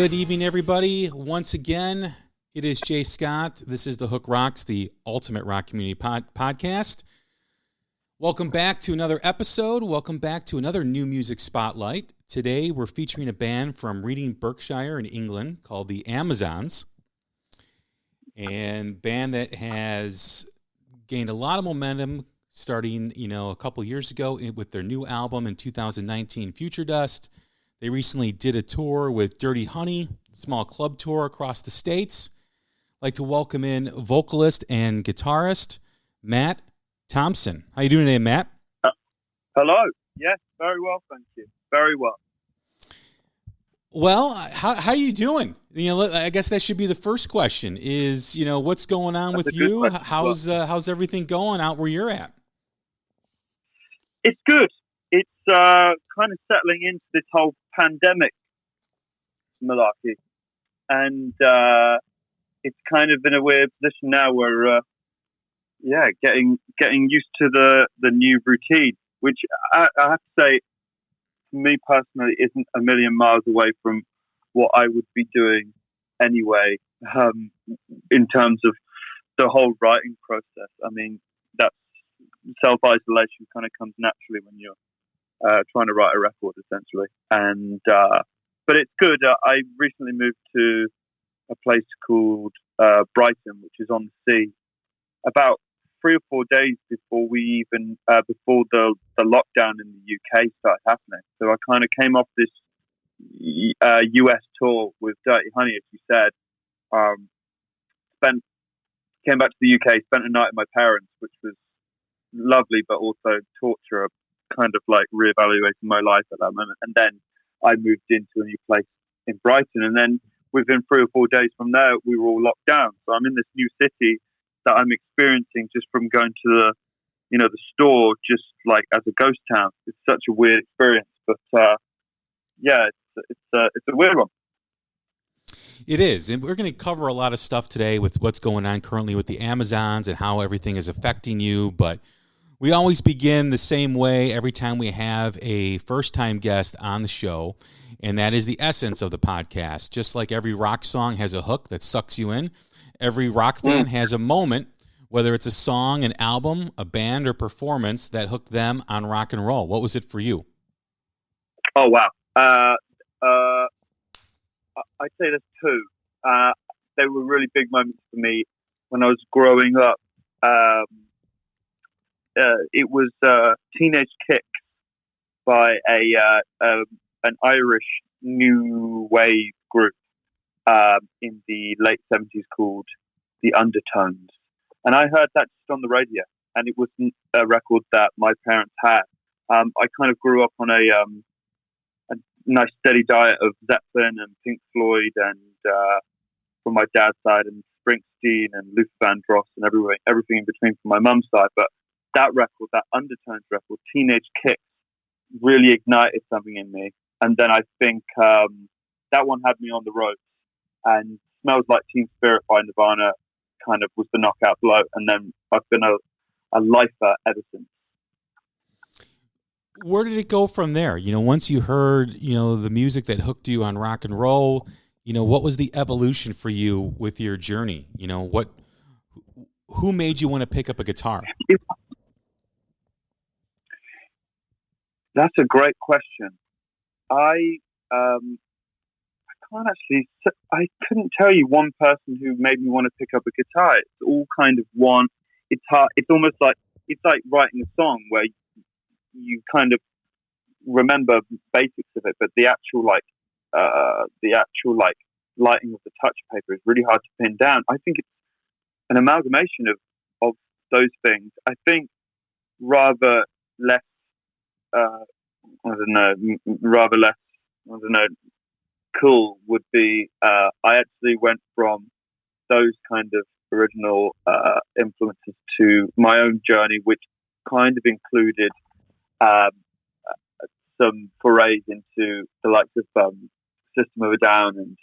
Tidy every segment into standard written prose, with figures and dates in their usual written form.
Good evening, everybody. Once again, it is Jay Scott. This is The Hook Rocks, the ultimate rock community podcast. Welcome back to another episode. Welcome back to another new music spotlight. Today, we're featuring a band from Reading, Berkshire in England called the Amazons, and band that has gained a lot of momentum starting, a couple years ago with their new album in 2019, Future Dust. They recently did a tour with Dirty Honey, small club tour across the states. I'd like to welcome in vocalist and guitarist Matt Thomson. How you doing today, Matt? Hello. Yes, very well, thank you. Very well. Well, how you doing? I guess that should be the first question. Is what's going on with you? How's everything going out where you're at? It's good. It's kind of settling into this whole pandemic malarkey, and it's kind of in a weird position now where getting used to the new routine, which I have to say, to me personally, isn't a million miles away from what I would be doing anyway, in terms of the whole writing process. I mean, that self-isolation kind of comes naturally when you're trying to write a record, essentially. And but it's good. I recently moved to a place called Brighton, which is on the sea, about 3 or 4 days before we even before the lockdown in the UK started happening. So I kind of came off this US tour with Dirty Honey, as you said. Came back to the UK, spent a night with my parents, which was lovely, but also torture, kind of like reevaluating my life at that moment. And then I moved into a new place in Brighton, and then within 3 or 4 days from there, we were all locked down. So I'm in this new city that I'm experiencing just from going to the store, just like as a ghost town. It's such a weird experience, but it's a weird one. It is, and we're going to cover a lot of stuff today with what's going on currently with the Amazons and how everything is affecting you, but we always begin the same way every time we have a first-time guest on the show, and that is the essence of the podcast. Just like every rock song has a hook that sucks you in, every rock fan has a moment, whether it's a song, an album, a band, or performance that hooked them on rock and roll. What was it for you? Oh, wow. I'd say there's two. They were really big moments for me when I was growing up. It was Teenage Kicks by an Irish new wave group in the late 70s called The Undertones. And I heard that just on the radio, and it wasn't a record that my parents had. I kind of grew up on a nice steady diet of Zeppelin and Pink Floyd, and from my dad's side, and Springsteen and Luther Vandross and everything in between from my mum's side. But that record, that Undertones record, Teenage Kicks, really ignited something in me. And then I think that one had me on the ropes. And Smells Like Teen Spirit by Nirvana kind of was the knockout blow. And then I've been a lifer ever since. Where did it go from there? Once you heard, the music that hooked you on rock and roll, what was the evolution for you with your journey? Who made you want to pick up a guitar? That's a great question. I can't actually. I couldn't tell you one person who made me want to pick up a guitar. It's all kind of one. It's hard. It's almost like writing a song where you kind of remember basics of it, but the actual lighting of the touch paper is really hard to pin down. I think it's an amalgamation of those things. I think rather less cool would be, I actually went from those kind of original influences to my own journey, which kind of included some forays into the likes of System of a Down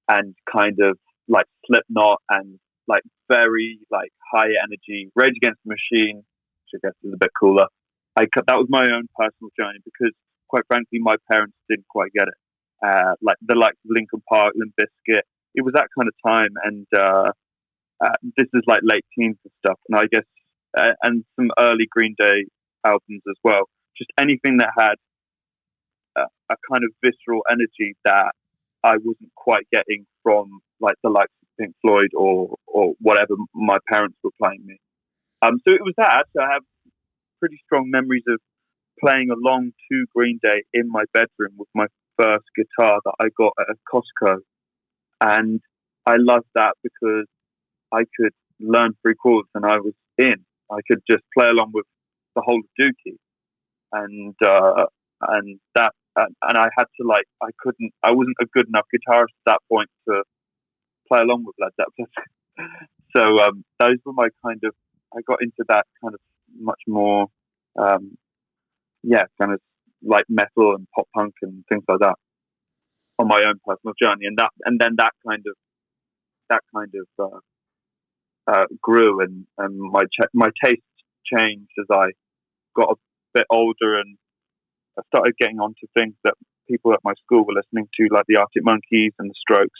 and kind of like Slipknot and like very like high energy Rage Against the Machine, which I guess is a bit cooler. That was my own personal journey because, quite frankly, my parents didn't quite get it. like the likes of Linkin Park, Limp Bizkit. It was that kind of time, and this is like late teens and stuff. And I guess and some early Green Day albums as well. Just anything that had a kind of visceral energy that I wasn't quite getting from like the likes of Pink Floyd or whatever my parents were playing me. So it was that. So I have pretty strong memories of playing along to Green Day in my bedroom with my first guitar that I got at Costco. And I loved that because I could learn 3 chords and I was in. I could just play along with the whole of Dookie. And that, and I had to I wasn't a good enough guitarist at that point to play along with Led Zeppelin. So those were my kind of, I got into that kind of much more, kind of like metal and pop punk and things like that on my own personal journey. And then that kind of grew, and my taste changed as I got a bit older, and I started getting onto things that people at my school were listening to, like the Arctic Monkeys and the Strokes,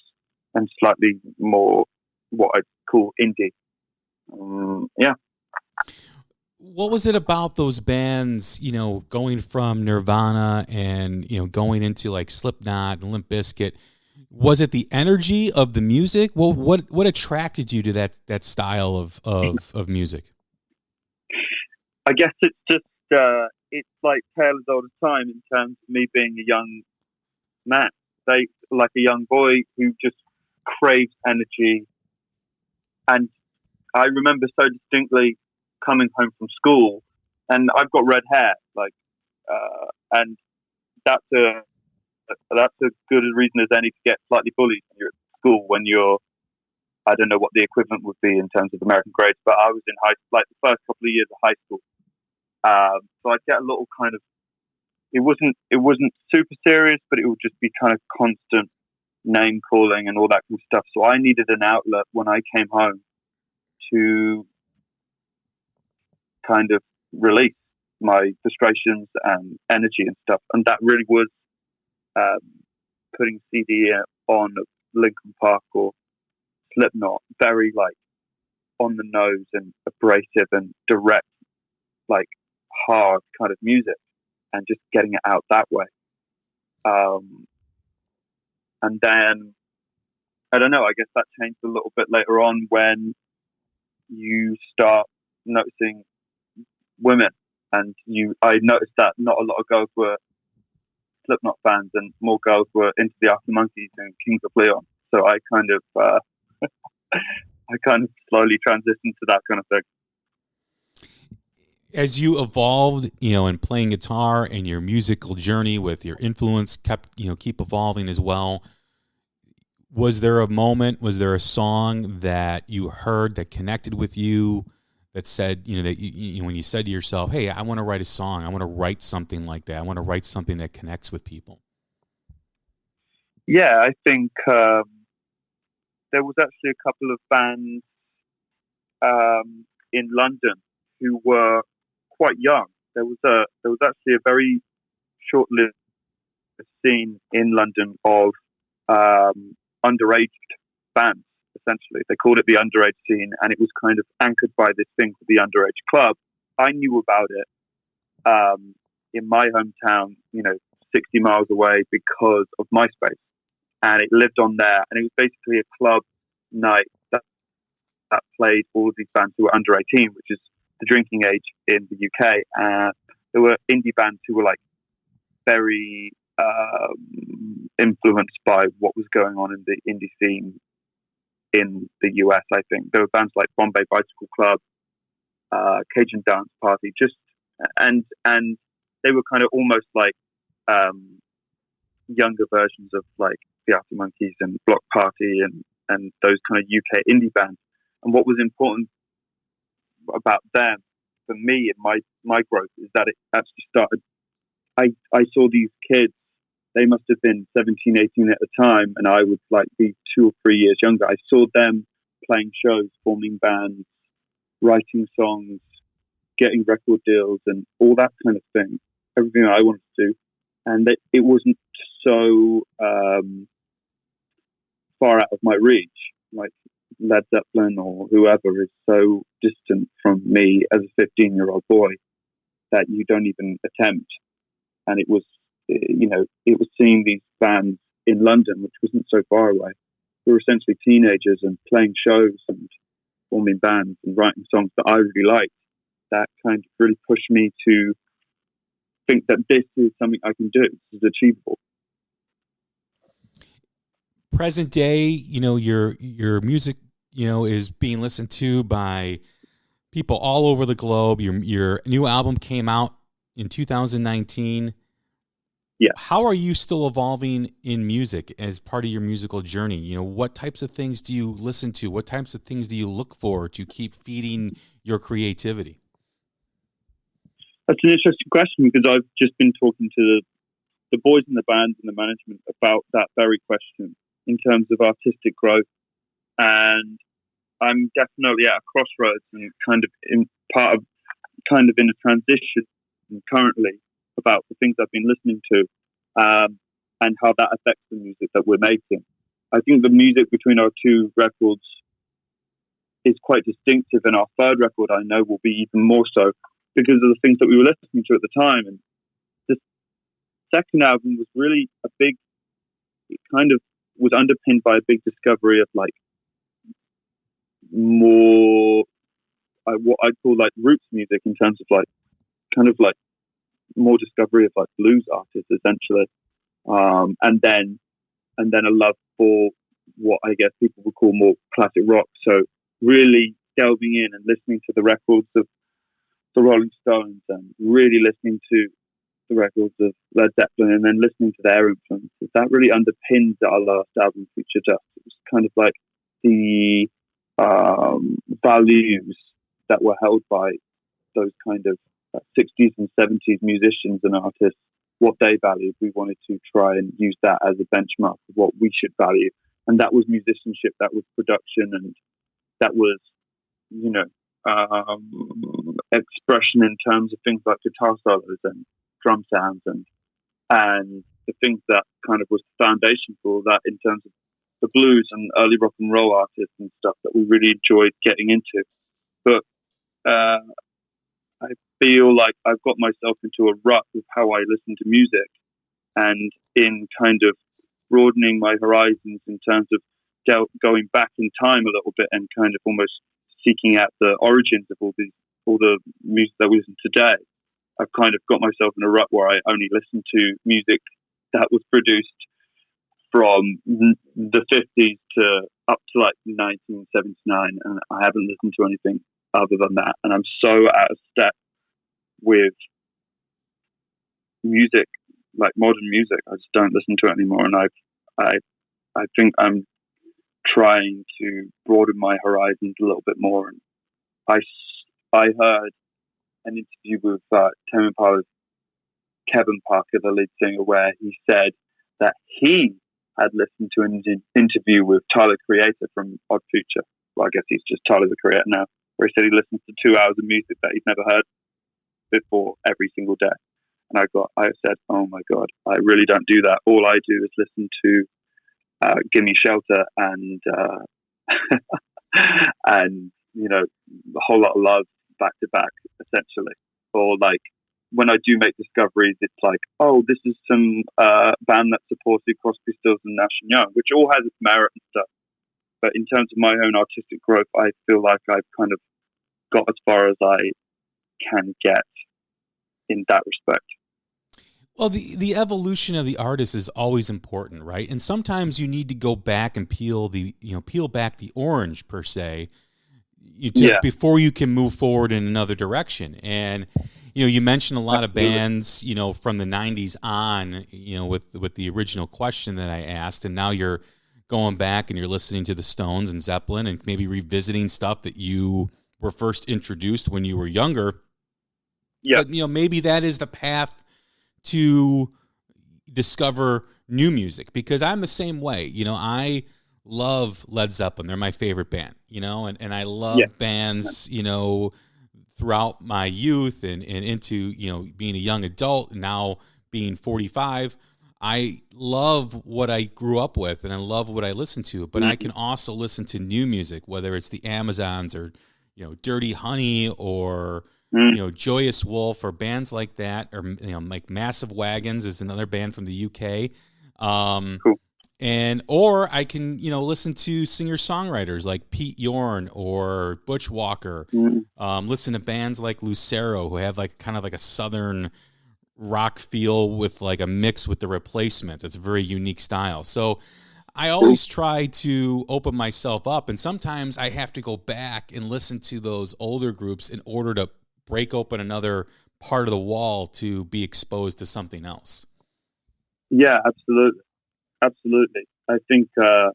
and slightly more what I'd call indie. What was it about those bands, going from Nirvana and, going into like Slipknot and Limp Bizkit? Was it the energy of the music? Well, what attracted you to that style of music? I guess it's just, it's like tale as old as time in terms of me being a young man, like a young boy who just craves energy. And I remember so distinctly coming home from school, and I've got red hair, and that's a good reason as any to get slightly bullied when you're at school, when you're, I don't know what the equivalent would be in terms of American grades, but I was in the first couple of years of high school. So I'd get a little kind of, it wasn't super serious, but it would just be kind of constant name calling and all that kind of stuff. So I needed an outlet when I came home to kind of release my frustrations and energy and stuff. And that really was putting CD on Linkin Park or Slipknot, very like on the nose and abrasive and direct, like hard kind of music, and just getting it out that way. And then, I don't know, I guess that changed a little bit later on when you start noticing women, and I noticed that not a lot of girls were Slipknot fans, and more girls were into the Arctic Monkeys and Kings of Leon. So I kind of slowly transitioned to that kind of thing. As you evolved, in playing guitar, and your musical journey with your influence keep evolving as well, was there a moment, was there a song that you heard that connected with you, that said, that you when you said to yourself, hey, I want to write a song, I want to write something like that, I want to write something that connects with people? Yeah, I think there was actually a couple of bands in London who were quite young. There was actually a very short-lived scene in London of underage bands. Essentially, they called it the underage scene, and it was kind of anchored by this thing called the Underage Club. I knew about it in my hometown, 60 miles away, because of MySpace, and it lived on there. And it was basically a club night that played all of these bands who were under 18, which is the drinking age in the UK. There were indie bands who were like very influenced by what was going on in the indie scene in the US. I think there were bands like Bombay Bicycle Club, Cajun Dance Party, and they were kind of almost like younger versions of like the Arctic Monkeys and Block Party and those kind of UK indie bands. And what was important about them for me and my growth is that it actually started. I saw these kids. They must have been 17, 18 at the time, and I would like be 2 or 3 years younger. I saw them playing shows, forming bands, writing songs, getting record deals, and all that kind of thing. Everything I wanted to do. And it wasn't so far out of my reach. Like Led Zeppelin or whoever is so distant from me as a 15-year-old boy that you don't even attempt. And it was, it was seeing these bands in London, which wasn't so far away. We were essentially teenagers and playing shows and forming bands and writing songs that I really liked. That kind of really pushed me to think that this is something I can do. This is achievable. Present day, your music, is being listened to by people all over the globe. Your new album came out in 2019. Yeah. How are you still evolving in music as part of your musical journey? What types of things do you listen to? What types of things do you look for to keep feeding your creativity? That's an interesting question, because I've just been talking to the boys in the band and the management about that very question in terms of artistic growth. And I'm definitely at a crossroads and kind of in a transition currently about the things I've been listening to, and how that affects the music that we're making. I think the music between our two records is quite distinctive, and our third record, I know, will be even more so because of the things that we were listening to at the time. And the second album was really it kind of was underpinned by a big discovery of like more what I'd call like roots music, in terms of like kind of like more discovery of like blues artists essentially, and then a love for what I guess people would call more classic rock. So really delving in and listening to the records of the Rolling Stones, and really listening to the records of Led Zeppelin, and then listening to their influences. That really underpins our last album, Future Dust. It was kind of like the values that were held by those kind of 60s and 70s musicians and artists, what they valued. We wanted to try and use that as a benchmark of what we should value. And that was musicianship, that was production, and that was, expression in terms of things like guitar solos and drum sounds, and the things that kind of was the foundation for all that in terms of the blues and early rock and roll artists and stuff that we really enjoyed getting into. But I feel like I've got myself into a rut with how I listen to music, and in kind of broadening my horizons in terms of going back in time a little bit and kind of almost seeking out the origins of all the music that we listen to today. I've kind of got myself in a rut where I only listen to music that was produced from the 50s to up to like 1979, and I haven't listened to anything other than that. And I'm so out of step with music, like modern music. I just don't listen to it anymore, and I think I'm trying to broaden my horizons a little bit more. And I heard an interview with Tame Impala's Kevin Parker, the lead singer, where he said that he had listened to an interview with Tyler, Creator from Odd Future. Well, I guess he's just Tyler the Creator now, where he said he listens to 2 hours of music that he'd never heard before every single day. And I said, oh my God, I really don't do that. All I do is listen to Gimme Shelter and and a whole lot of love back to back, essentially. Or like when I do make discoveries, it's like, oh, this is some band that supported Crosby, Stills and Nash and Young, which all has its merit and stuff. But in terms of my own artistic growth, I feel like I've kind of got as far as I can get in that respect. Well, the evolution of the artist is always important, right? And sometimes you need to go back and peel back the orange per se, before you can move forward in another direction. And you mentioned a lot of bands, from the 90s on, with the original question that I asked, and now you're going back and you're listening to the Stones and Zeppelin and maybe revisiting stuff that you were first introduced when you were younger. Yeah. But, maybe that is the path to discover new music, because I'm the same way. I love Led Zeppelin. They're my favorite band, and I love bands, throughout my youth and into, being a young adult and now being 45. I love what I grew up with and I love what I listen to, but I can also listen to new music, whether it's the Amazons or, Dirty Honey or, Joyous Wolf or bands like that, or, like Massive Wagons is another band from the UK. Cool. Or I can, listen to singer-songwriters like Pete Yorn or Butch Walker, listen to bands like Lucero who have like kind of like a Southern rock feel with like a mix with the Replacements. It's a very unique style. So I always try to open myself up, and sometimes I have to go back and listen to those older groups in order to break open another part of the wall to be exposed to something else. Yeah, absolutely. I think I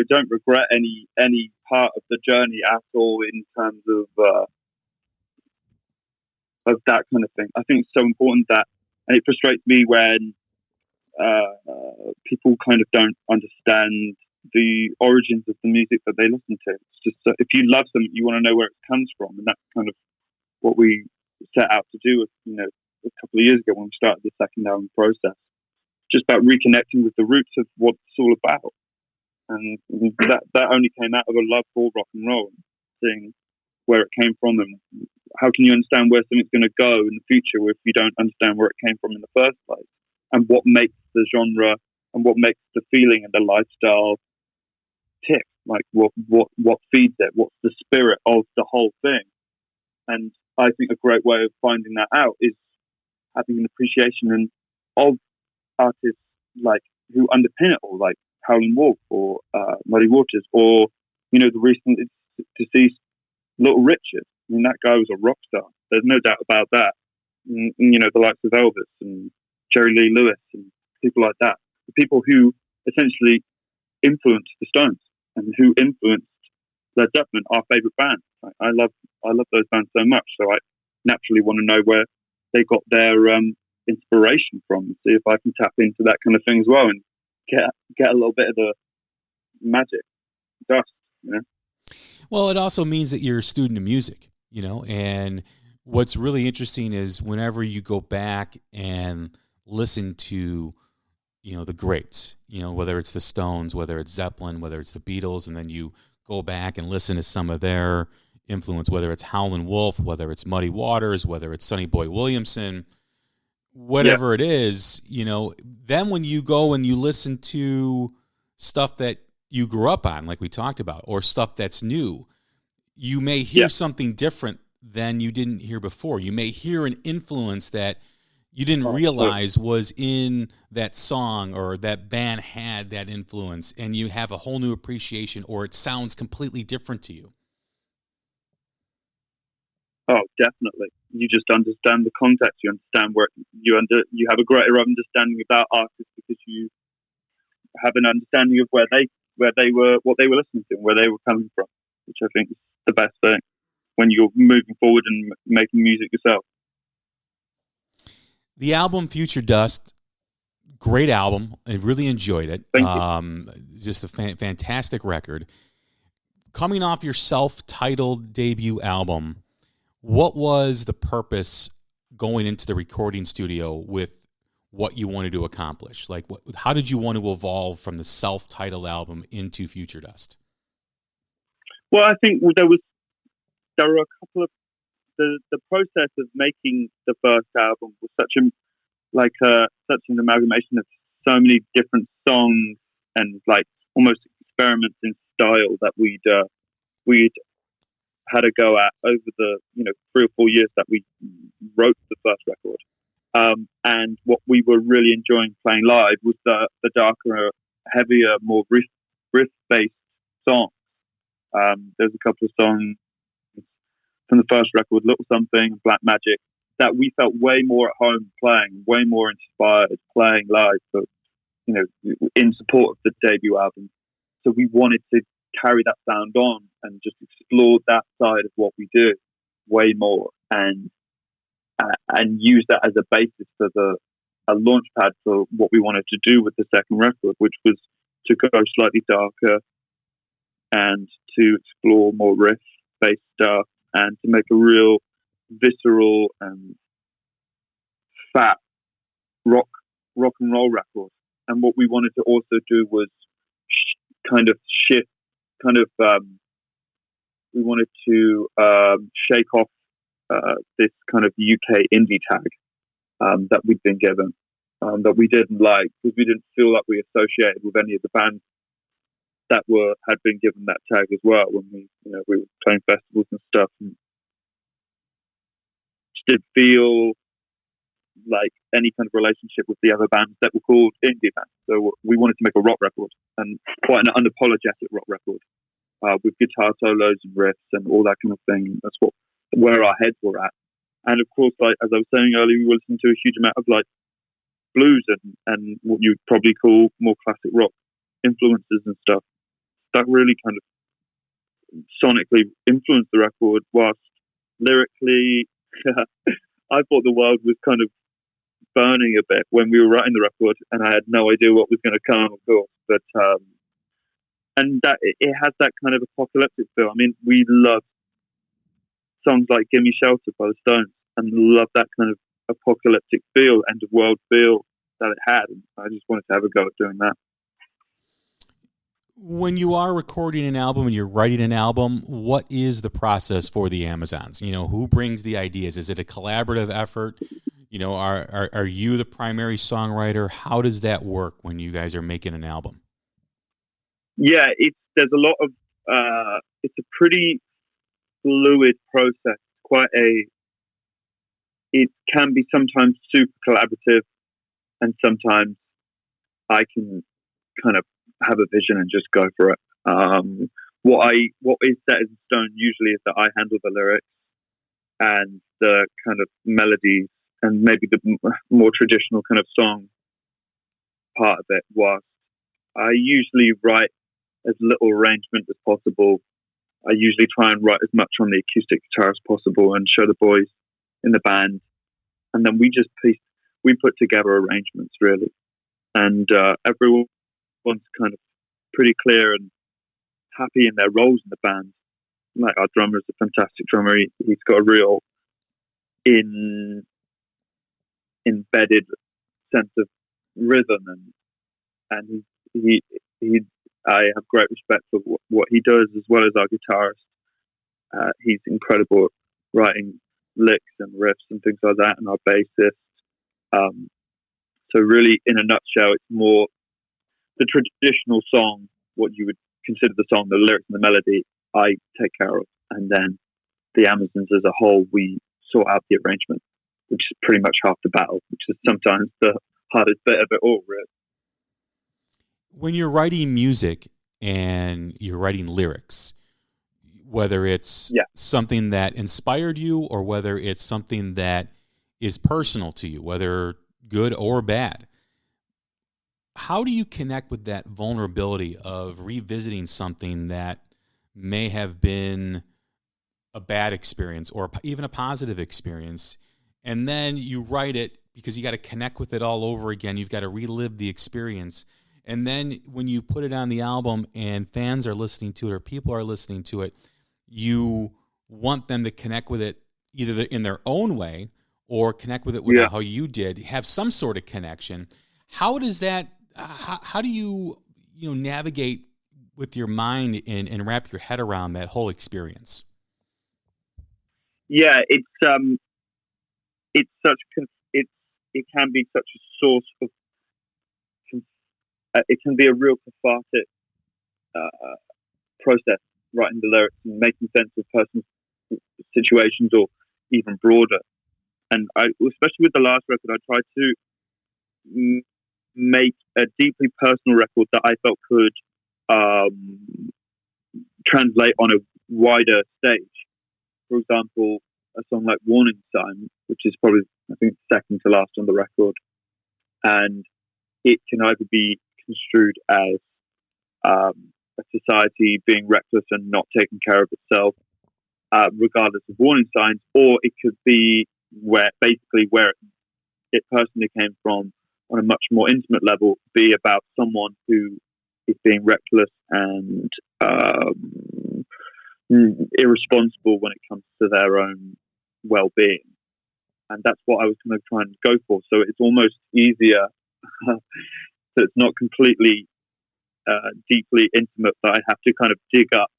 don't regret any part of the journey at all in terms of that kind of thing. I think it's so important that, and it frustrates me when people kind of don't understand the origins of the music that they listen to. It's just if you love something, you want to know where it comes from, and that's kind of what we set out to do. A couple of years ago when we started the second album process, just about reconnecting with the roots of what it's all about, and that only came out of a love for rock and roll, and seeing where it came from, and how can you understand where something's going to go in the future if you don't understand where it came from in the first place, and what makes the genre and what makes the feeling and the lifestyle tick, like what feeds it, what's the spirit of the whole thing. And I think a great way of finding that out is having an appreciation of artists like who underpin it all, like Howlin' Wolf or Muddy Waters, or the recent deceased Little Richard. I mean, that guy was a rock star. There's no doubt about that. The likes of Elvis and Jerry Lee Lewis and people like that. The people who essentially influenced the Stones and who influenced Led Zeppelin, our favorite band. I love those bands so much. So I naturally want to know where they got their inspiration from, and see if I can tap into that kind of thing as well and get a little bit of the magic dust. Well, it also means that you're a student of music, and what's really interesting is whenever you go back and listen to, the greats, whether it's the Stones, whether it's Zeppelin, whether it's the Beatles, and then you go back and listen to some of their influence, whether it's Howlin' Wolf, whether it's Muddy Waters, whether it's Sonny Boy Williamson, whatever it is, then when you go and you listen to stuff that you grew up on, like we talked about, or stuff that's new, you may hear something different than you didn't hear before. You may hear an influence that you didn't realize was in that song, or that band had that influence, and you have a whole new appreciation, or it sounds completely different to you. Oh, definitely. You just understand the context. You understand where you have a greater understanding about artists because you have an understanding of where they were, what they were listening to, and where they were coming from, which I think is the best thing when you're moving forward and making music yourself. The album Future Dust, great album. I really enjoyed it. Thank you. Just a fantastic record. Coming off your self-titled debut album, what was the purpose going into the recording studio with what you wanted to accomplish? Like, how did you want to evolve from the self-titled album into Future Dust? Well, I think there were a couple of the process of making the first album was such an amalgamation of so many different songs and like almost experiments in style that we'd had a go at over the 3 or 4 years that we wrote the first record. And what we were really enjoying playing live was the darker, heavier, more riff-based songs. There's a couple of songs from the first record, Little Something, Black Magic, that we felt way more at home playing, way more inspired playing live, for, in support of the debut album. So we wanted to carry that sound on and just explore that side of what we do way more, and use that as a basis for a launch pad for what we wanted to do with the second record, which was to go slightly darker and to explore more riff-based stuff and to make a real visceral and fat rock rock and roll record. And what we wanted to also do was kind of shift, we wanted to shake off this kind of UK indie tag that we'd been given, that we didn't like, because we didn't feel like we associated with any of the bands that had been given that tag as well when we were playing festivals and stuff, and just didn't feel like any kind of relationship with the other bands that were called indie bands. So we wanted to make a rock record, and quite an unapologetic rock record, with guitar solos and riffs and all that kind of thing. That's where our heads were at. And of course, like as I was saying earlier, we were listening to a huge amount of like blues and what you'd probably call more classic rock influences and stuff. That really kind of sonically influenced the record, whilst lyrically, I thought the world was kind of burning a bit when we were writing the record, and I had no idea what was going to come, of course. But and that it has that kind of apocalyptic feel. I mean, we love songs like "Gimme Shelter" by the Stones, and love that kind of apocalyptic feel, end of world feel that it had. And I just wanted to have a go at doing that. When you are recording an album and you're writing an album, what is the process for the Amazons? Who brings the ideas? Is it a collaborative effort? Are you the primary songwriter? How does that work when you guys are making an album? Yeah, there's a lot of it's a pretty fluid process. It can be sometimes super collaborative, and sometimes I can kind of have a vision and just go for it. What is set in stone usually is that I handle the lyrics and the kind of melodies and maybe the more traditional kind of song part of it, whilst I usually write as little arrangement as possible. I usually try and write as much on the acoustic guitar as possible and show the boys in the band, and then we put together arrangements really, and everyone's kind of pretty clear and happy in their roles in the band. Like our drummer is a fantastic drummer. He's got a real embedded sense of rhythm, and I have great respect for what he does, as well as our guitarist. He's incredible at writing licks and riffs and things like that, and our bassist. So really, in a nutshell, it's more the traditional song, what you would consider the song, the lyrics and the melody, I take care of. And then the Amazons as a whole, we sort out the arrangement, which is pretty much half the battle, which is sometimes the hardest bit of it all, really. When you're writing music and you're writing lyrics, whether it's something that inspired you or whether it's something that is personal to you, whether good or bad, how do you connect with that vulnerability of revisiting something that may have been a bad experience or even a positive experience, and then you write it because you got to connect with it all over again? You've got to relive the experience. And then when you put it on the album and fans are listening to it or people are listening to it, you want them to connect with it either in their own way or connect with it with how you did, have some sort of connection. How does that, how do you navigate with your mind and wrap your head around that whole experience? Yeah, it can be such a source of, it can be a real cathartic process, writing the lyrics and making sense of personal situations or even broader. And especially with the last record, I tried to make a deeply personal record that I felt could translate on a wider stage. For example, a song like Warning Sign, which is probably, I think, second to last on the record. And it can either be construed as a society being reckless and not taking care of itself, regardless of warning signs, or it could be where it personally came from on a much more intimate level, be about someone who is being reckless and irresponsible when it comes to their own well-being. And that's what I was going to try and go for. So it's almost easier So it's not completely deeply intimate, but I have to kind of dig up,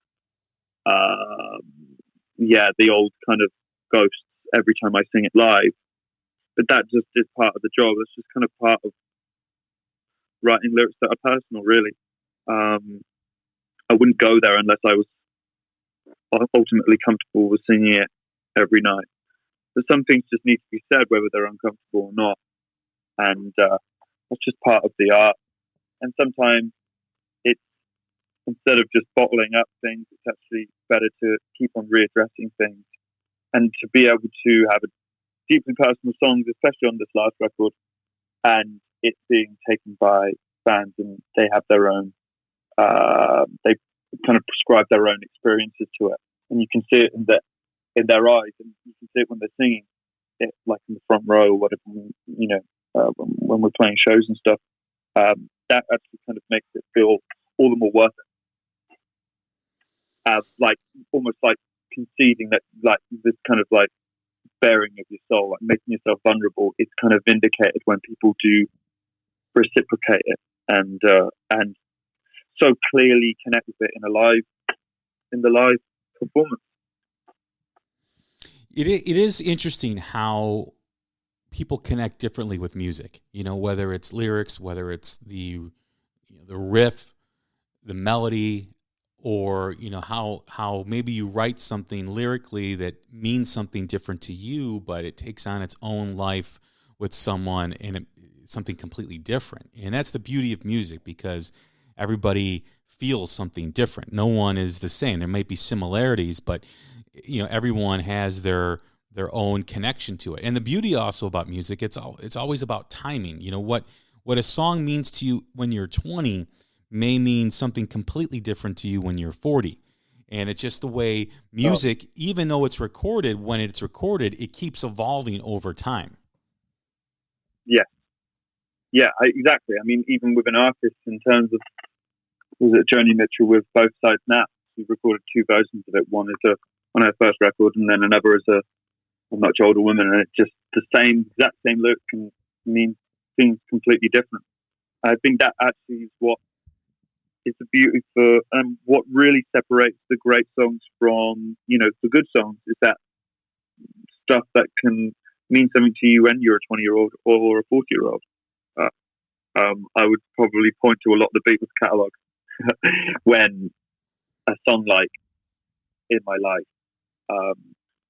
the old kind of ghosts every time I sing it live. But that just is part of the job. It's just kind of part of writing lyrics that are personal, really. I wouldn't go there unless I was ultimately comfortable with singing it every night. But some things just need to be said, whether they're uncomfortable or not. And that's just part of the art. And sometimes it's, instead of just bottling up things, it's actually better to keep on readdressing things. And to be able to have a deeply personal songs, especially on this last record, and it being taken by fans, and they have their own, they kind of prescribe their own experiences to it, and you can see it in their eyes, and you can see it when they're singing it, like in the front row, or whatever, when we're playing shows and stuff. That actually kind of makes it feel all the more worth it. Like almost like conceding that, like this kind of like bearing of your soul, like making yourself vulnerable. It's kind of vindicated when people do reciprocate it and so clearly connect with it in the live performance. It is interesting how people connect differently with music. Whether it's lyrics, whether it's the riff, the melody, or how maybe you write something lyrically that means something different to you, but it takes on its own life with someone and something completely different. And that's the beauty of music, because everybody feels something different. No one is the same. There might be similarities, but everyone has their own connection to it. And the beauty also about music, it's always about timing. What a song means to you when you're 20 may mean something completely different to you when you're 40. And it's just the way music, even though it's recorded, when it's recorded, it keeps evolving over time. Yeah, exactly. I mean, even with an artist, in terms of, was it Joni Mitchell with Both Sides Now? She recorded two versions of it. One is on her first record, and then another is a much older woman, and it's just the exact same lyric can mean things completely different. I think that actually is what is the beauty for, and what really separates the great songs from, the good songs, is that stuff that can mean something to you when you're a 20-year-old or a 40-year-old. I would probably point to a lot of the Beatles catalogue when a song like In My Life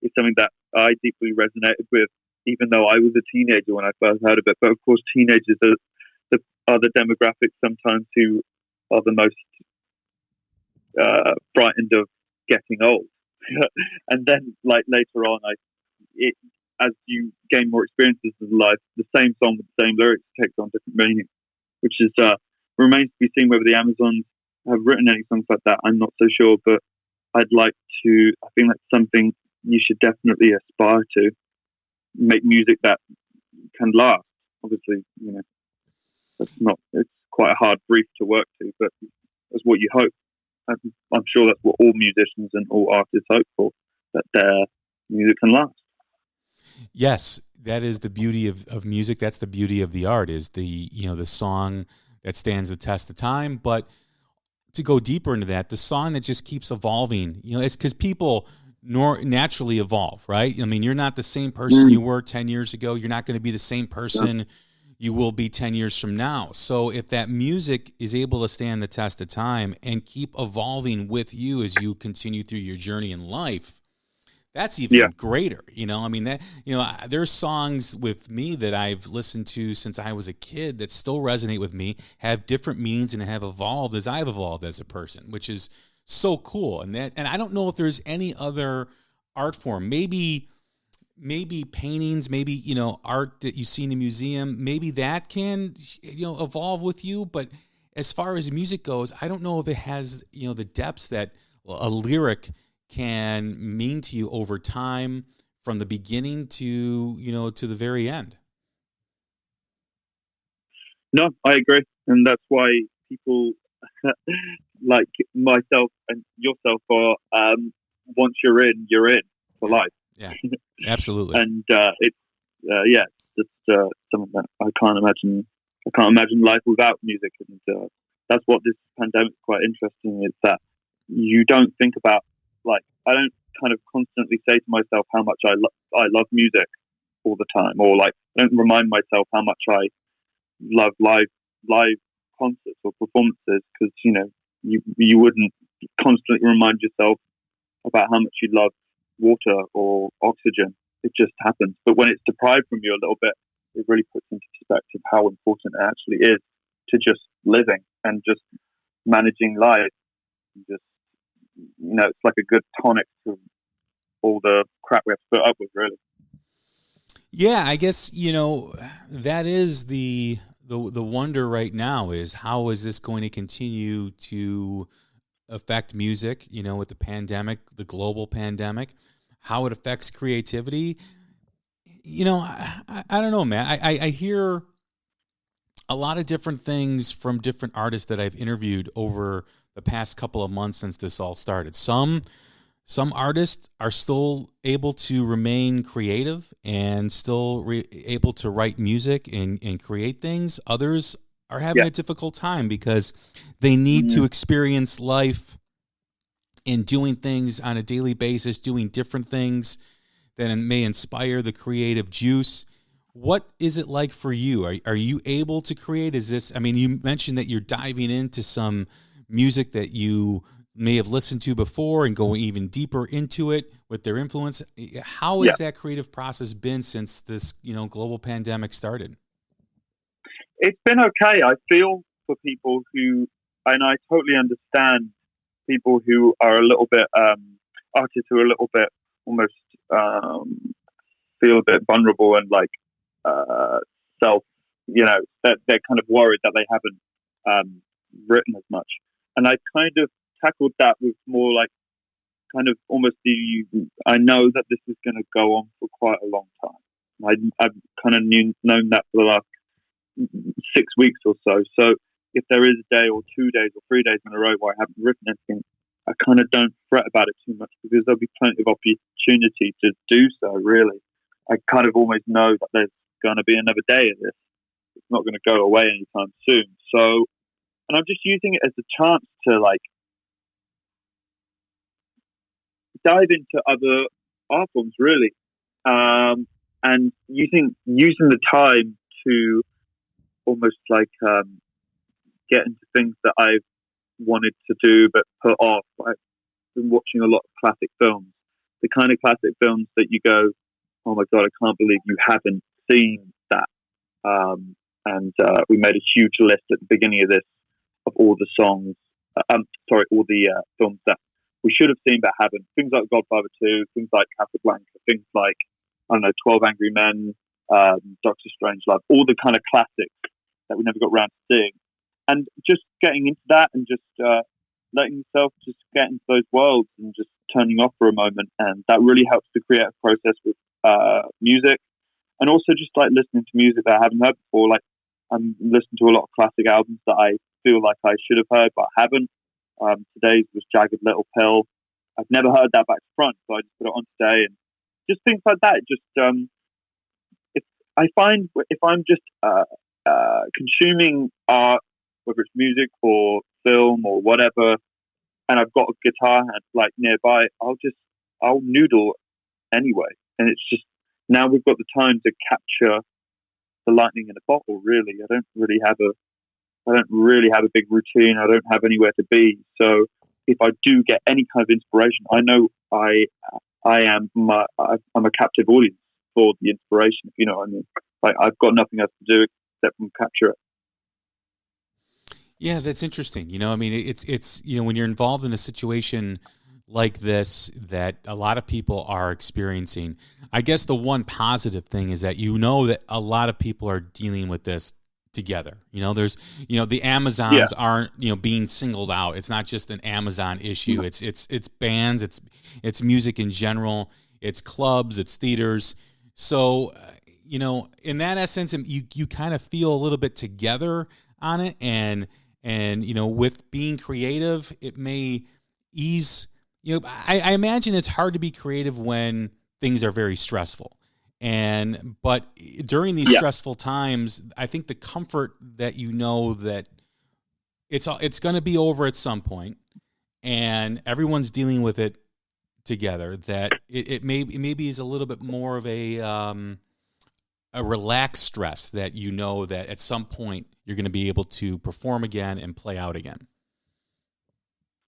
is something that I deeply resonated with, even though I was a teenager when I first heard of it. But of course, teenagers are the demographics sometimes who are the most frightened of getting old. And then, like later on, as you gain more experiences in life, the same song with the same lyrics takes on different meaning, which is remains to be seen whether the Amazons have written any songs like that. I'm not so sure, but I'd like to. I think that's something you should definitely aspire to. Make music that can last. Obviously, it's quite a hard brief to work to, but that's what you hope. I'm sure that's what all musicians and all artists hope for, that their music can last. Yes, that is the beauty of music. That's the beauty of the art, is the song that stands the test of time. But to go deeper into that, the song that just keeps evolving, it's because people naturally evolve, right? I mean, you're not the same person you were 10 years ago. You're not going to be the same person you will be 10 years from now. So if that music is able to stand the test of time and keep evolving with you as you continue through your journey in life, that's even greater. I mean, there's songs with me that I've listened to since I was a kid that still resonate with me, have different meanings, and have evolved as I've evolved as a person, which is so cool. And I don't know if there's any other art form, maybe paintings, maybe, art that you see in a museum, maybe that can, evolve with you. But as far as music goes, I don't know if it has, the depths that a lyric can mean to you over time, from the beginning to the very end. No, I agree. And that's why people like myself and yourself are, once you're in for life. Yeah, absolutely. And it's just something that I can't imagine I can't imagine life without music. And that's what this pandemic is quite interesting, is that you don't think about, like, I don't kind of constantly say to myself how much I love music all the time, or like I don't remind myself how much I love live concerts or performances, because you wouldn't constantly remind yourself about how much you love water or oxygen. It just happens. But when it's deprived from you a little bit, it really puts into perspective how important it actually is to just living and just managing life. Just, it's like a good tonic to all the crap we have to put up with, really. Yeah, I guess, that is the wonder right now, is how is this going to continue to affect music, with the pandemic, the global pandemic, how it affects creativity. I don't know, man. I hear a lot of different things from different artists that I've interviewed over the past couple of months since this all started. Some artists are still able to remain creative and still able to write music and create things. Others are having a difficult time because they need to experience life and doing things on a daily basis, doing different things that may inspire the creative juice. What is it like for you? Are you able to create? You mentioned that you're diving into some music that you may have listened to before and going even deeper into it with their influence. How has that creative process been since this, global pandemic started? It's been okay. I feel for people and I totally understand people who are a little bit, artists who are a little bit almost feel a bit vulnerable and like that they're kind of worried that they haven't written as much. And I kind of tackled that with more like kind of almost I know that this is going to go on for quite a long time. I've kind of known that for the last 6 weeks or so. So if there is a day or 2 days or 3 days in a row where I haven't written anything, I kind of don't fret about it too much, because there'll be plenty of opportunity to do so, really. I kind of always know that there's going to be another day of this. It's not going to go away anytime soon. So, and I'm just using it as a chance to like dive into other art forms, really, and using the time to almost like get into things that I've wanted to do but put off. I've been watching a lot of classic films, the kind of classic films that you go, oh my God, I can't believe you haven't seen that. And we made a huge list at the beginning of this of all the songs, all the films that we should have seen but haven't. Things like Godfather 2, things like Casablanca, things like, 12 Angry Men, Doctor Strangelove, all the kind of classics that we never got around to seeing. And just getting into that and just letting yourself just get into those worlds and just turning off for a moment. And that really helps the creative process with music. And also just like listening to music that I haven't heard before. Like I'm listening to a lot of classic albums that I feel like I should have heard but haven't. Today's was Jagged Little Pill. I've never heard that back to front, so I just put it on today. And just things like that. Just I find if I'm just consuming art, whether it's music or film or whatever, and I've got a guitar like nearby, I'll noodle anyway. And it's just, now we've got the time to capture the lightning in a bottle, really. I don't really have a big routine. I don't have anywhere to be. So if I do get any kind of inspiration, I know I'm a captive audience for the inspiration, if you know what I mean. Like I've got nothing else to do except from capture it. Yeah, that's interesting. It's when you're involved in a situation like this that a lot of people are experiencing, I guess the one positive thing is that that a lot of people are dealing with this together. There's the Amazons aren't being singled out. It's not just an Amazon issue. It's bands, it's music in general, it's clubs, it's theaters. So in that essence, you kind of feel a little bit together on it, and with being creative, it may ease. I imagine it's hard to be creative when things are very stressful, But during these stressful times, I think the comfort that you know that it's going to be over at some point, and everyone's dealing with it together. That it maybe is a little bit more of a relaxed stress, that you know that at some point you're going to be able to perform again and play out again.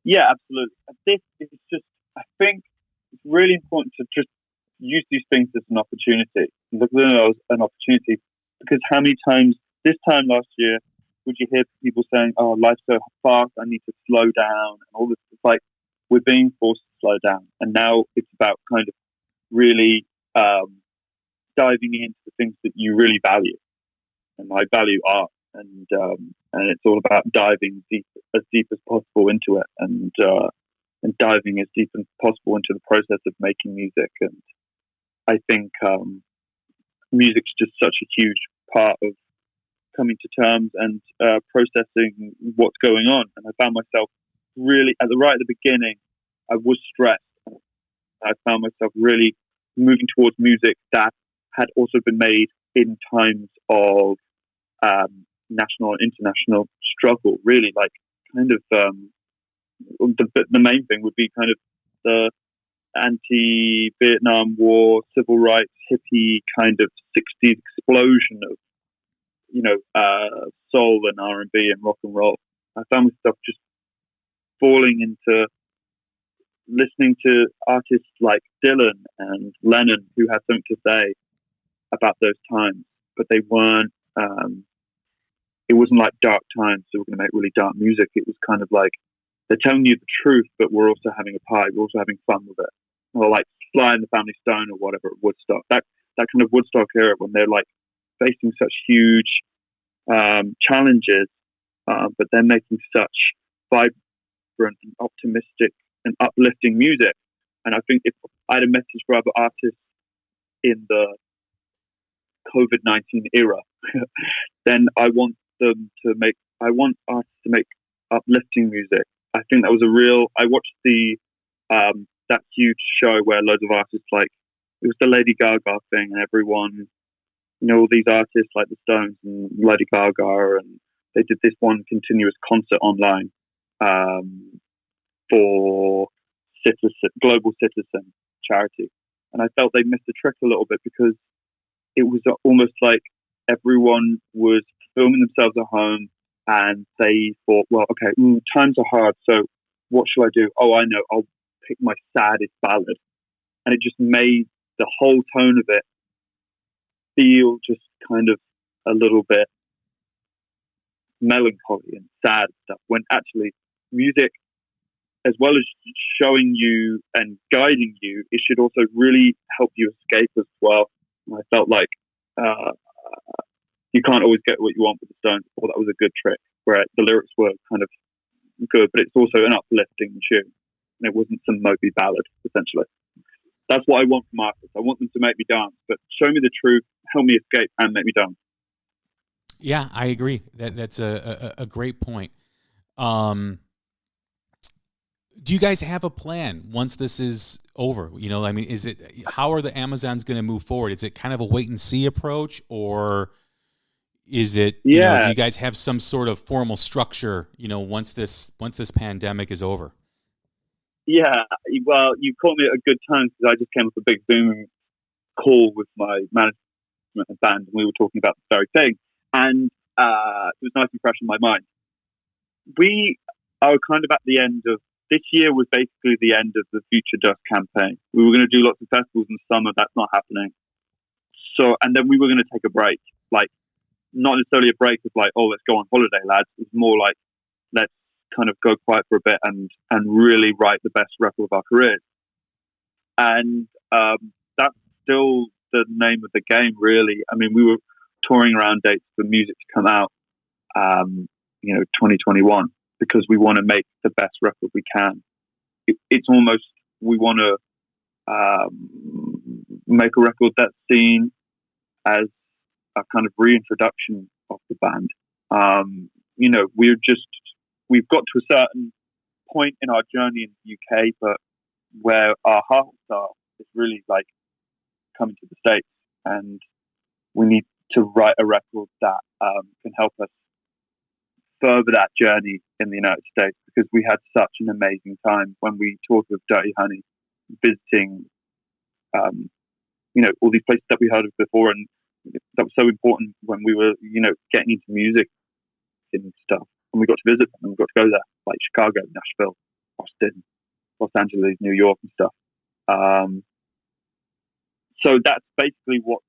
Yeah, absolutely. This is just, I think it's really important to just use these things as an opportunity. Look at it as an opportunity, because how many times this time last year would you hear people saying, "Oh, life's so fast, I need to slow down," and all this. It's like we're being forced to slow down, and now it's about kind of really diving into the things that you really value. And I value art, and it's all about diving as deep as possible into it, and diving as deep as possible into the process of making music. And I think music's just such a huge part of coming to terms and processing what's going on. And I found myself really at the beginning, I was stressed. I found myself really moving towards music that had also been made in times of national and international struggle. Really, like kind of the main thing would be kind of the anti-Vietnam War, civil rights, hippie kind of 60s explosion of, soul and R&B and rock and roll. I found myself just falling into listening to artists like Dylan and Lennon, who had something to say about those times, but they weren't, it wasn't like dark times, so we're going to make really dark music. It was kind of like, they're telling you the truth, but we're also having a party, we're also having fun with it. Or like Sly and the Family Stone or whatever at Woodstock. That kind of Woodstock era, when they're like facing such huge challenges, but they're making such vibrant and optimistic and uplifting music. And I think if I had a message for other artists in the COVID-19 era, then I want artists to make uplifting music. I think that was I watched that huge show where loads of artists, like, it was the Lady Gaga thing, and everyone, all these artists like the Stones and Lady Gaga, and they did this one continuous concert online for Global Citizen charity. And I felt they missed the trick a little bit, because it was almost like everyone was filming themselves at home, and they thought, well, okay, times are hard, so what shall I do? Oh, I know, I'll pick my saddest ballad. And it just made the whole tone of it feel just kind of a little bit melancholy and sad stuff, when actually music, as well as showing you and guiding you, it should also really help you escape as well. And I felt like you can't always get what you want with the Stones. I thought that was a good trick, where the lyrics were kind of good, but it's also an uplifting tune, and it wasn't some mopey ballad, essentially. That's what I want from artists. I want them to make me dance, but show me the truth, help me escape, and make me dance. Yeah, I agree. That's a great point. Do you guys have a plan once this is over? I mean, how are the Amazons going to move forward? Is it kind of a wait and see approach, or is it, do you guys have some sort of formal structure, once this pandemic is over? Yeah, well, you caught me at a good time, because I just came off a big Zoom call with my management and band, and we were talking about the very thing. And it was nice and fresh in my mind. We are kind of at the end of this year. Was basically the end of the Future Dust campaign. We were going to do lots of festivals in the summer. That's not happening. So, and then we were going to take a break, like not necessarily a break of like, oh, let's go on holiday, lads. It's more like, let's kind of go quiet for a bit and really write the best record of our careers. And that's still the name of the game, really. I mean, we were touring around dates for music to come out, 2021, because we want to make the best record we can. It's almost, we want to make a record that's seen as a kind of reintroduction of the band. We've got to a certain point in our journey in the UK, but where our hearts are is really like coming to the States. and we need to write a record that can help us further that journey in the United States, because we had such an amazing time when we toured with Dirty Honey, visiting, all these places that we heard of before, and that was so important when we were, getting into music and stuff. And we got to visit them, and we got to go there, like Chicago, Nashville, Austin, Los Angeles, New York, and stuff. So that's basically what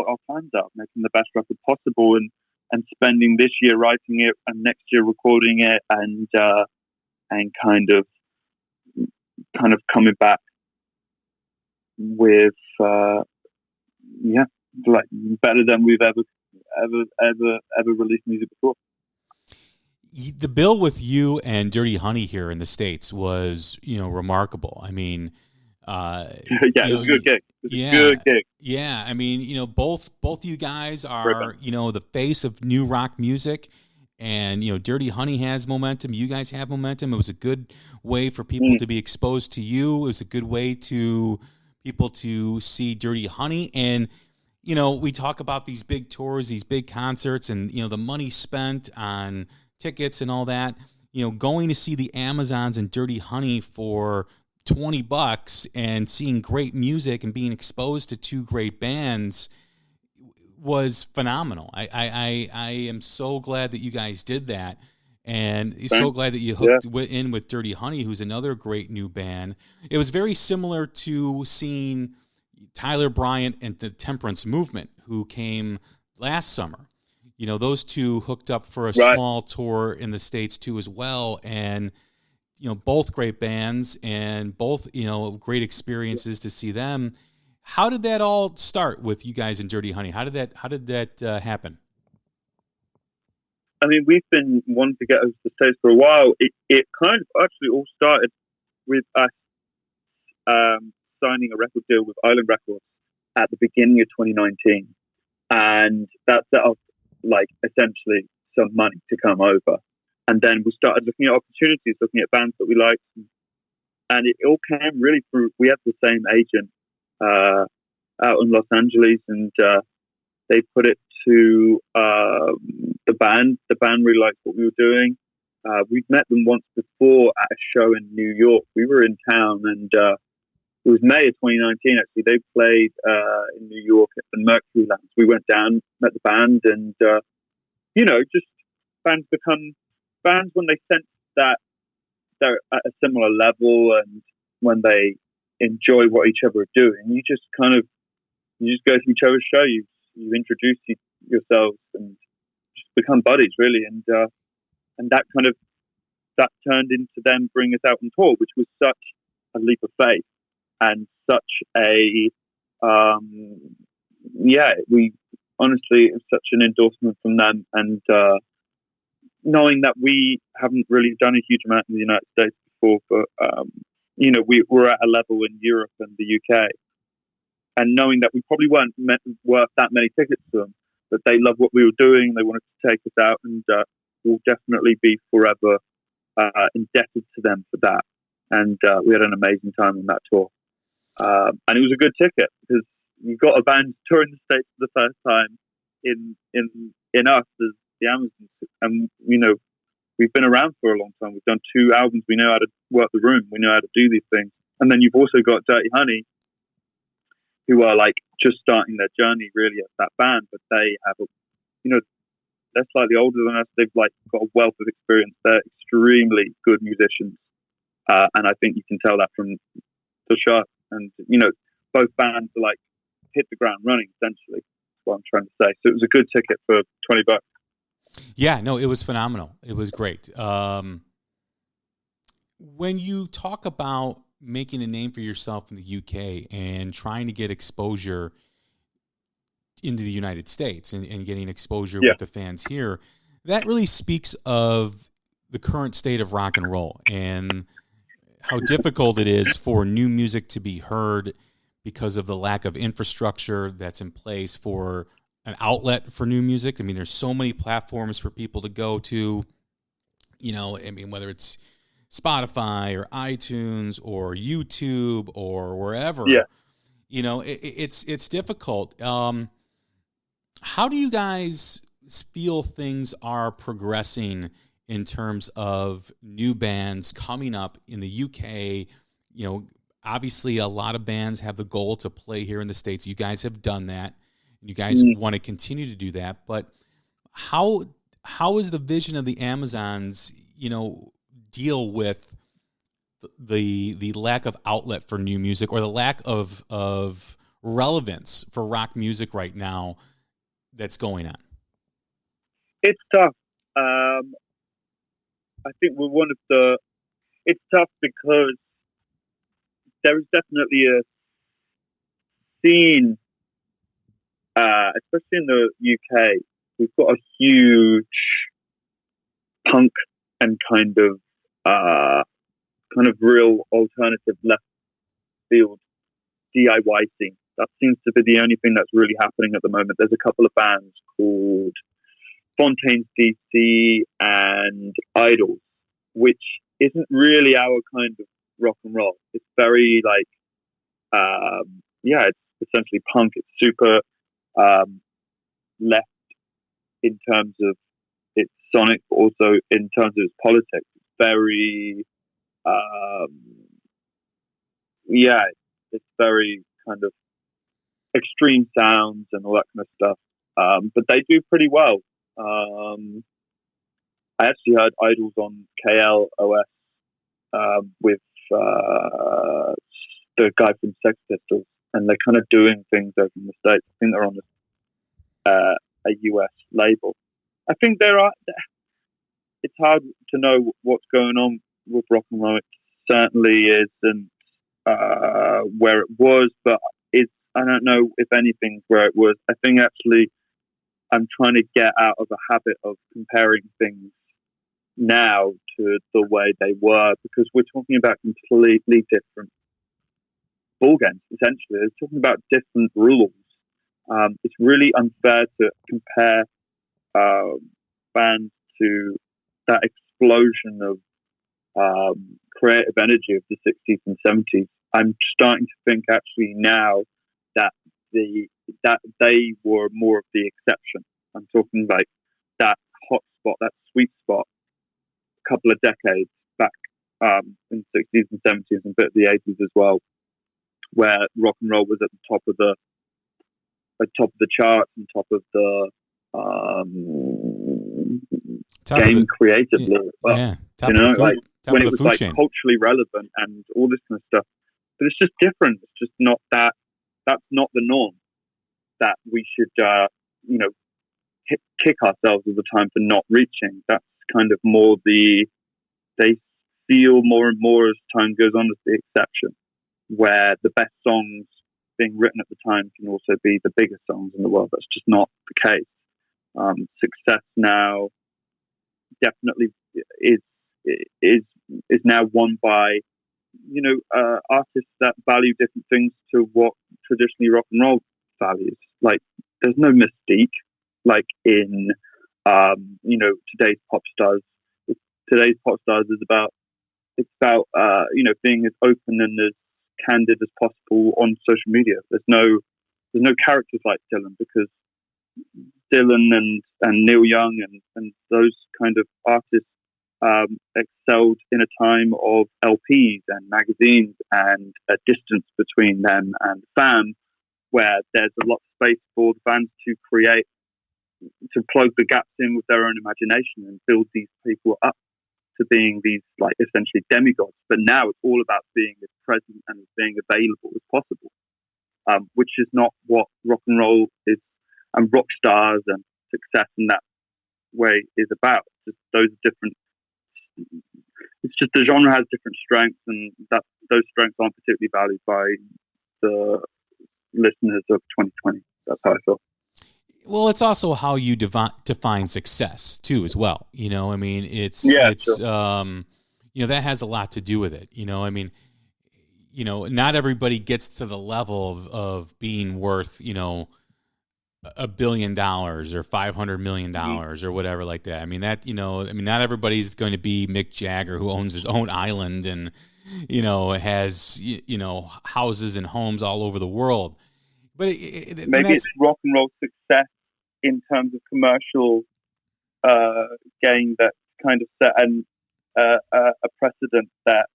our plans are: making the best record possible, and spending this year writing it, and next year recording it, and kind of coming back with like better than we've ever released music before. The bill with you and Dirty Honey here in the States was, remarkable. I mean, it was a good gig. A good gig. Yeah, I mean, both you guys are, the face of new rock music, and Dirty Honey has momentum. You guys have momentum. It was a good way for people to be exposed to you. It was a good way to people to see Dirty Honey, and we talk about these big tours, these big concerts, and the money spent on tickets and all that. Going to see the Amazons and Dirty Honey for $20 and seeing great music and being exposed to two great bands was phenomenal. I am so glad that you guys did that, and so glad that you hooked in with Dirty Honey, who's another great new band. It was very similar to seeing Tyler Bryant and the Temperance Movement, who came last summer. Those two hooked up for a small tour in the States too as well, and both great bands, and both, great experiences to see them. How did that all start with you guys and Dirty Honey? How did that happen? I mean, we've been wanting to get over to the States for a while. It kind of actually all started with us signing a record deal with Island Records at the beginning of 2019. And that set up, essentially some money to come over. And then we started looking at opportunities, looking at bands that we liked. And it all came really through, we had the same agent out in Los Angeles, and they put it to the band. The band really liked what we were doing. We'd met them once before at a show in New York. We were in town, and it was May of 2019, actually. They played in New York at the Mercury Lounge. We went down, met the band, and, just bands become bands when they sense that they're at a similar level, and when they enjoy what each other are doing, you just go to each other's show, you introduce yourselves, and just become buddies, really. And that turned into them bringing us out on tour, which was such a leap of faith, and such a it was such an endorsement from them. And knowing that we haven't really done a huge amount in the United States before, but we were at a level in Europe and the UK, and knowing that we probably weren't worth that many tickets to them, but they loved what we were doing, they wanted to take us out, and we'll definitely be forever indebted to them for that. And we had an amazing time on that tour, and it was a good ticket, because you got a band touring the States for the first time in us as the Amazons, and we've been around for a long time. We've done 2 albums. We know how to work the room. We know how to do these things. And then you've also got Dirty Honey, who are just starting their journey really as that band, but they have they're slightly older than us. They've got a wealth of experience. They're extremely good musicians, and I think you can tell that from the show. And both bands are hit the ground running, essentially. That's what I'm trying to say. So it was a good ticket for $20. Yeah, no, it was phenomenal. It was great. When you talk about making a name for yourself in the UK and trying to get exposure into the United States and getting exposure with the fans here, that really speaks of the current state of rock and roll and how difficult it is for new music to be heard because of the lack of infrastructure that's in place for an outlet for new music. I mean, there's so many platforms for people to go to, whether it's Spotify or iTunes or YouTube or wherever, It's difficult. How do you guys feel things are progressing in terms of new bands coming up in the UK? Obviously a lot of bands have the goal to play here in the States. You guys have done that. You guys want to continue to do that. But how is the vision of the Amazons, deal with the lack of outlet for new music, or the lack of relevance for rock music right now that's going on? It's tough. I think it's tough because there is definitely a scene, especially in the UK. We've got a huge punk and kind of real alternative left field DIY scene. That seems to be the only thing that's really happening at the moment. There's a couple of bands called Fontaine's DC and Idols, which isn't really our kind of rock and roll. It's very it's essentially punk. It's super left in terms of its sonic, but also in terms of its politics. It's very it's very kind of extreme sounds and all that kind of stuff. But they do pretty well. I actually heard Idols on KLOS with the guy from Sex Pistols, and they're kind of doing things over in the States. I think they're on a US label. I think it's hard to know what's going on with rock and roll. It certainly isn't where it was, but I don't know if anything's where it was. I think actually I'm trying to get out of a habit of comparing things now to the way they were, because we're talking about completely different ball games, essentially. We're talking about different rules. It's really unfair to compare bands to that explosion of creative energy of the 60s and 70s. I'm starting to think actually now that they were more of the exception. I'm talking like that hot spot, that sweet spot, a couple of decades back in the 60s and 70s and a bit of the 80s as well, where rock and roll was at the top of the charts and top of the game creatively. When it was like culturally relevant and all this kind of stuff. But it's just different. It's just not that. That's not the norm. That we should, kick ourselves all the time for not reaching. That's kind of more they feel more and more as time goes on as the exception, where the best songs being written at the time can also be the biggest songs in the world. That's just not the case. Success now definitely is now won by artists that value different things to what traditionally rock and roll values. Like, there's no mystique like in today's pop stars. Today's pop stars is about being as open and as candid as possible on social media. There's no characters like Dylan, because Dylan and Neil Young and those kind of artists excelled in a time of LPs and magazines and a distance between them and the fan, where there's a lot of space for the fans to plug the gaps in with their own imagination and build these people up to being these like essentially demigods. But now it's all about being as present and as being available as possible, which is not what rock and roll is, and rock stars and success in that way is about. Just those different. It's just the genre has different strengths, and that those strengths aren't particularly valued by the listeners of 2020. That's how I feel. Well, it's also how you define success too, as well. It's sure. That has a lot to do with it. Not everybody gets to the level of being worth, $1 billion or $500 million or whatever like that. I mean, not everybody's going to be Mick Jagger, who owns his own island and, has, houses and homes all over the world. But maybe it's rock and roll success in terms of commercial gain that kind of set a precedent that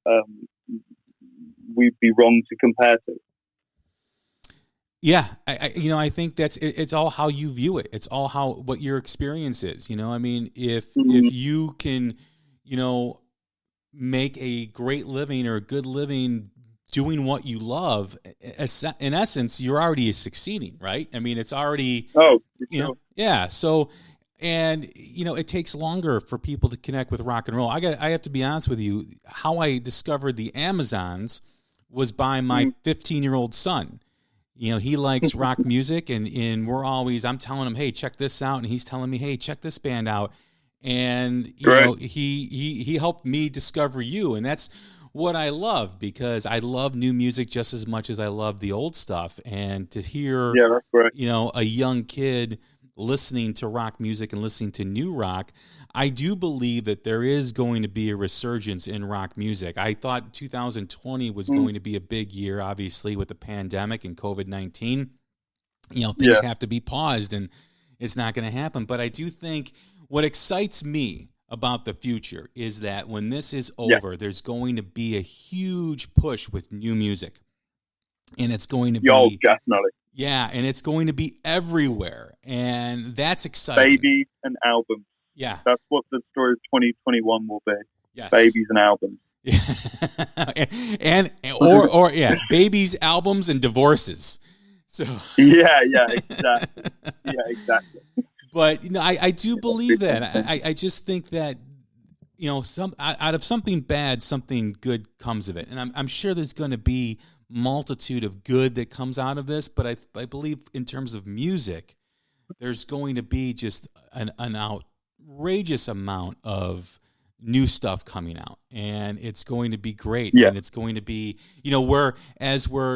we'd be wrong to compare to. Yeah, I think it's all how you view it. It's all what your experience is. I mean, if you can, make a great living or a good living doing what you love, in essence, you're already succeeding, right? I mean, it's already, yeah. So, and it takes longer for people to connect with rock and roll. I have to be honest with you. How I discovered the Amazons was by my 15-year-old son. He likes rock music, and I'm telling him, hey, check this out, and he's telling me, hey, check this band out, and he helped me discover you, and that's what I love, because I love new music just as much as I love the old stuff, and to hear a young kid listening to rock music and listening to new rock, I do believe that there is going to be a resurgence in rock music. I thought 2020 was going to be a big year, obviously, with the pandemic and COVID-19. Things have to be paused, and it's not going to happen. But I do think what excites me about the future is that when this is over, there's going to be a huge push with new music. And it's going to be... definitely. Yeah, and it's going to be everywhere, and that's exciting. Babies and albums. Yeah. That's what the story of 2021 will be. Yes. Babies and albums. or babies, albums, and divorces. So exactly. But I do believe that. I just think that out of something bad, something good comes of it, and I'm sure there's going to be multitude of good that comes out of this. But I believe in terms of music, there's going to be just an outrageous amount of new stuff coming out, and it's going to be great. And it's going to be, we're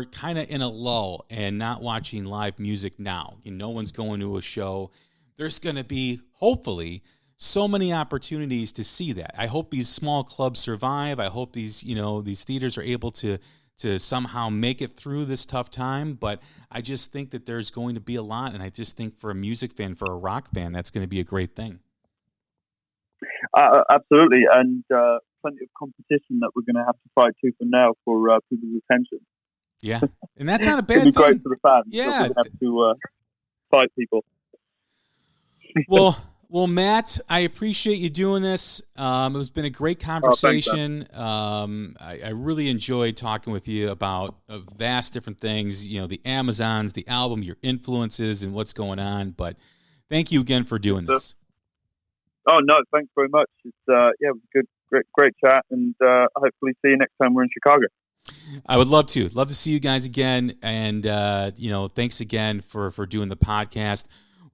kind of in a lull and not watching live music now. No one's going to a show. There's going to be, hopefully, so many opportunities to see that. I hope these small clubs survive. I hope these theaters are able to somehow make it through this tough time. But I just think that there's going to be a lot, and I just think for a music fan, for a rock band, that's going to be a great thing. Absolutely, and plenty of competition that we're going to have to fight tooth and nail for people's attention. Yeah, and that's not a bad thing. It'll be thing. great for the fans. Yeah, we're going to have to fight people. Well, Matt, I appreciate you doing this. It's been a great conversation. I really enjoyed talking with you about vast different things, the Amazons, the album, your influences, and what's going on. But thank you again for doing this. Oh, no, thanks very much. It's it was a great chat, and hopefully see you next time we're in Chicago. I would love to see you guys again, and thanks again for doing the podcast.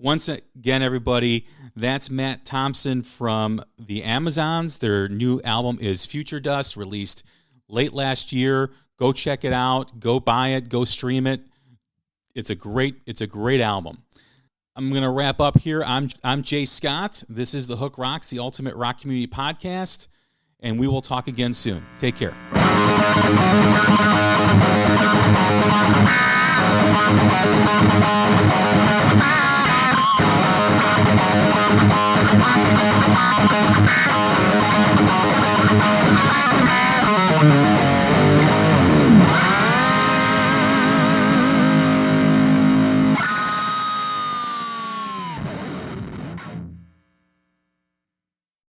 Once again, everybody, that's Matt Thomson from the Amazons. Their new album is Future Dust, released late last year. Go check it out. Go buy it. Go stream it. It's a great album. I'm going to wrap up here. I'm Jay Scott. This is The Hook Rocks, the Ultimate Rock Community Podcast, and we will talk again soon. Take care.